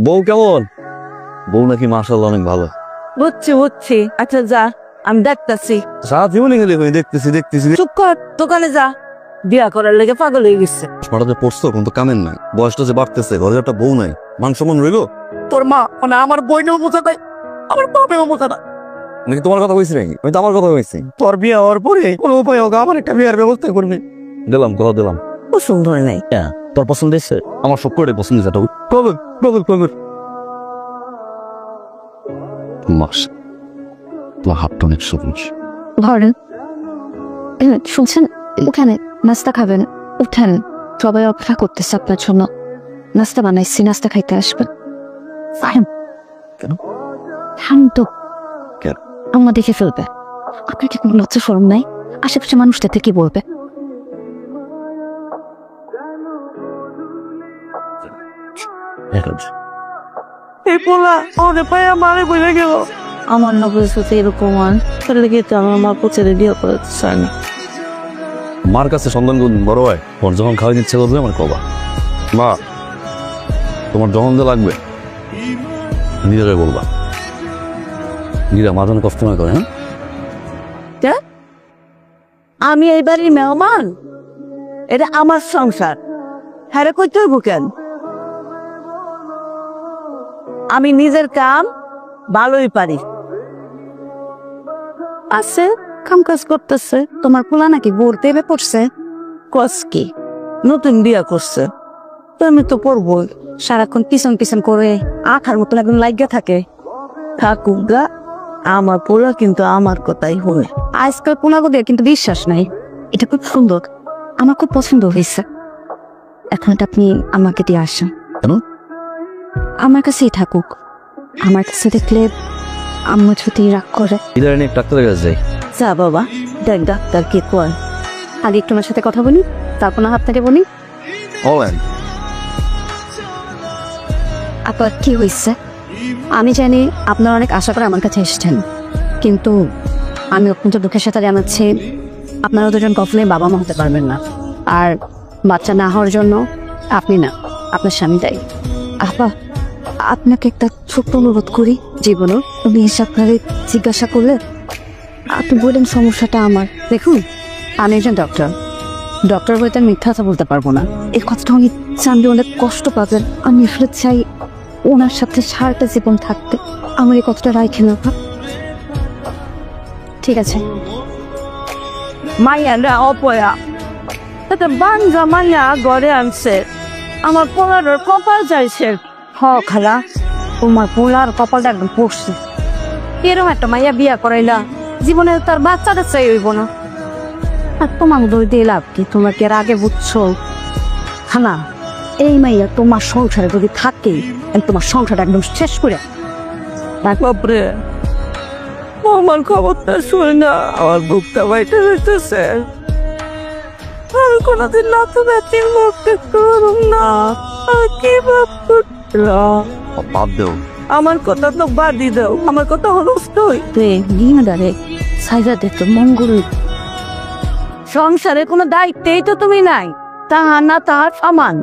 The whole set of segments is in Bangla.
বউ কেমন? বউ নাকি মাশাআল্লাহ অনেক ভালো। বুঝছি আচ্ছা যা আমি দেখতেছি। সারা জীবনে গেলে দেখতেছি চুপ কর, দোকানে যা। বিয়া করার লেগে পাগল হয়ে গেছে। মারাতে পড়ছো কিন্তু কামেন নাই, বয়সটা যে বাড়তেছে, ঘরে একটা বউ নাই, মান সম্মান রইলো? তোর মা মানে আমার বইনেও বোঝা নাই, আমার বাপেও বোঝা না। নাকি তোমার কথা কইছি নাকি? আমি তো আমার কথা কইছি। তোর বিয়া হওয়ার পরে কোনো উপায় হোক আমার একটা বিয়ার ব্যবস্থা করবি। দিলাম, কথা দিলাম। পছন্দ হয় নাই। তোর পছন্দ হয়েছে? আমার সব করে পছন্দ হয়েছে। কবে মাস তোমার হাতটা অনেক সবুজ। ধরেন শুনছেন, ওখানে নাস্তা খাবেন, উঠেন, সবাই অপেক্ষা করতেছে আপনার জন্য। নাস্তা বানাইছি, নাস্তা খাইতে আসবেন। কেন? শান্ত। কেন? আম্মা দেখে ফেলবে। আপনার কি কোনো লজ্জা শরম নাই? আশেপাশে মানুষটাতে কি বলবে? এই পোলা আমাদের পায়ে মারে বলে গেল। আমার নবীর সাথে এরকম আর তাহলে কি আমার মা পৌঁছে বিয়ে করতে চায় না। মার কাছে সন্তান বড় হয়, ওর যখন খাওয়াই ইচ্ছে করবে আমার কবা, মা তোমার যখন যা লাগবে নিজেরাই বলবা। নিজেরা মা যেন কষ্ট না করে। হ্যাঁ, আমি এই বাড়ির মেহমান, এটা আমার সংসার। হ্যাঁ কইতে হইব কেন? আমি নিজের কাম ভালোই পারি। আছে কাম কাজ করতেছে। তোমার পোলা নাকি বোর দেবে পড়ছে? কসকি নতুন বিয়া করছে, তো আমি তো পড়বই। সারাক্ষণ পিছন পিছন করে আঠার মতন একদম লাগিয়া থাকে। থাকুক গা, আমার পোলা কিন্তু আমার কথাই হয়ে। আজকাল পোলাগোদের কিন্তু বিশ্বাস নাই। এটা খুব সুন্দর, আমার খুব পছন্দ হয়েছে। এখন এটা আপনি আমাকে দিয়ে আসেন। কেন? আমার কাছেই থাকুক। আমার কাছে দেখলে আম্মা যদি রাগ করে। ইদারে নিয়ে ডাক্তারের কাছে যাই। যা বাবা, দেখ ডাক্তার কি কয়। আগে একটু আমার সাথে কথা বলি, তারপর না আপনাকে বলি। আপনার কি হয়েছে? আমি জানি আপনার অনেক আশা করে আমার কাছে এসেছেন, কিন্তু আমি অত্যন্ত দুঃখের সাথে জানাচ্ছি আপনারা দুজন কখনোই বাবা মা হতে পারবেন না। আর বাচ্চা না হওয়ার জন্য আপনি না, আপনার স্বামী দায়ী। আপা, আপনাকে একটা ছোট্ট অনুরোধ করি। জীবনও উনি এসে আপনাকে জিজ্ঞাসা করলে আপনি বলেন সমস্যাটা আমার। দেখুন, আমি একজন ডক্টর বলতে আমি মিথ্যা কথা বলতে পারবো না। এই কথাটা উনি জানলে অনেক কষ্ট পাবেন। আমি আসলে চাই ওনার সাথে সারাটা জীবন থাকতে। আমার এই কথাটা রাখেন না। ঠিক আছে। মাইয়ারা অপয়া, এটা বাঞ্জা মাইয়া ঘরে আনছে। আমার পোলার কপাল যাইছে। হ খালা, তোমার পোলার কপালটা একদম পড়ছে। এরকম একটা মাইয়া বিয়া করাইলা, জীবনে তার বাচ্চাটা চাই হইব না। আর তোমার দই দিয়ে লাভ কি? তোমার কি আর আগে বুঝছো? খালা, এই মাইয়া তোমার সংসারে যদি থাকে, তোমার সংসারটা একদম শেষ করে। বাপরে, আমার খবরটা শুনে না আমার বুকটা বাইটে হইতেছে। আমি কোনোদিন নাতু নাতির মুখ দেখতে পারুম না। আর কি ভাবলাম, বাদ দেও। আমার কথা তো বাদই দাও, আমার কথা হলস্ত হইতে দিনাদারে সাইজা দেখতো মঙ্গল। সংসারে কোনো দায়িত্বেই তো তুমি নাই, তাহা না তাহার সমান।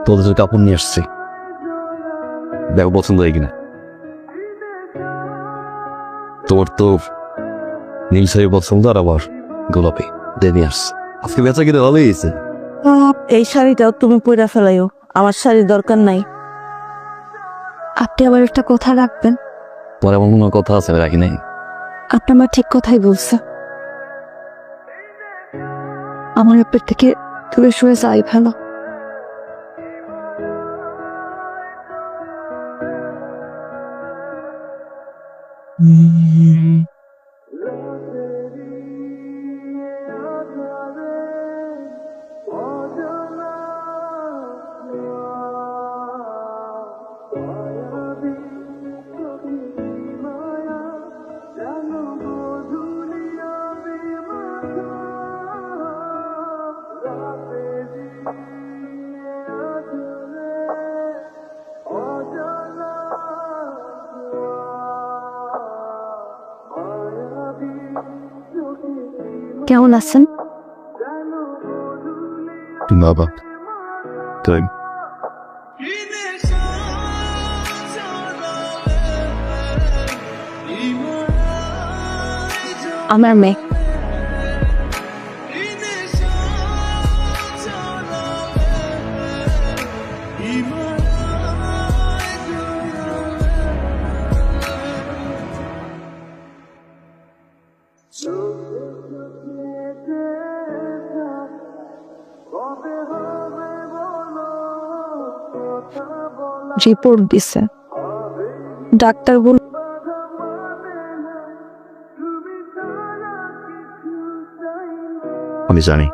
তোদের কাপড় নিয়ে আসছি, দেখো পছন্দ হয় কিনা। তোর তো নীল শাড়ি পছন্দ, আর আবার গোলাপি দিয়ে নিয়ে আসছে। আজকে বেচা কিনে ভালোই হয়েছে। এই শাড়িটাও তুমি পরে ফেলাইও, আমার শাড়ির দরকার নাই। আপনি আবার একটা কথা রাখবেন। পরে এমন কোনো কথা আছে রাখি নাই। আপনি আমার ঠিক কথাই বলছে। আমার উপর থেকে দূরে সরে যাই ভালো। কেমন আছেন? বাবা, আমার মেয়ে। রিপোর্ট দিছে, ডাক্তার বল আমি জানি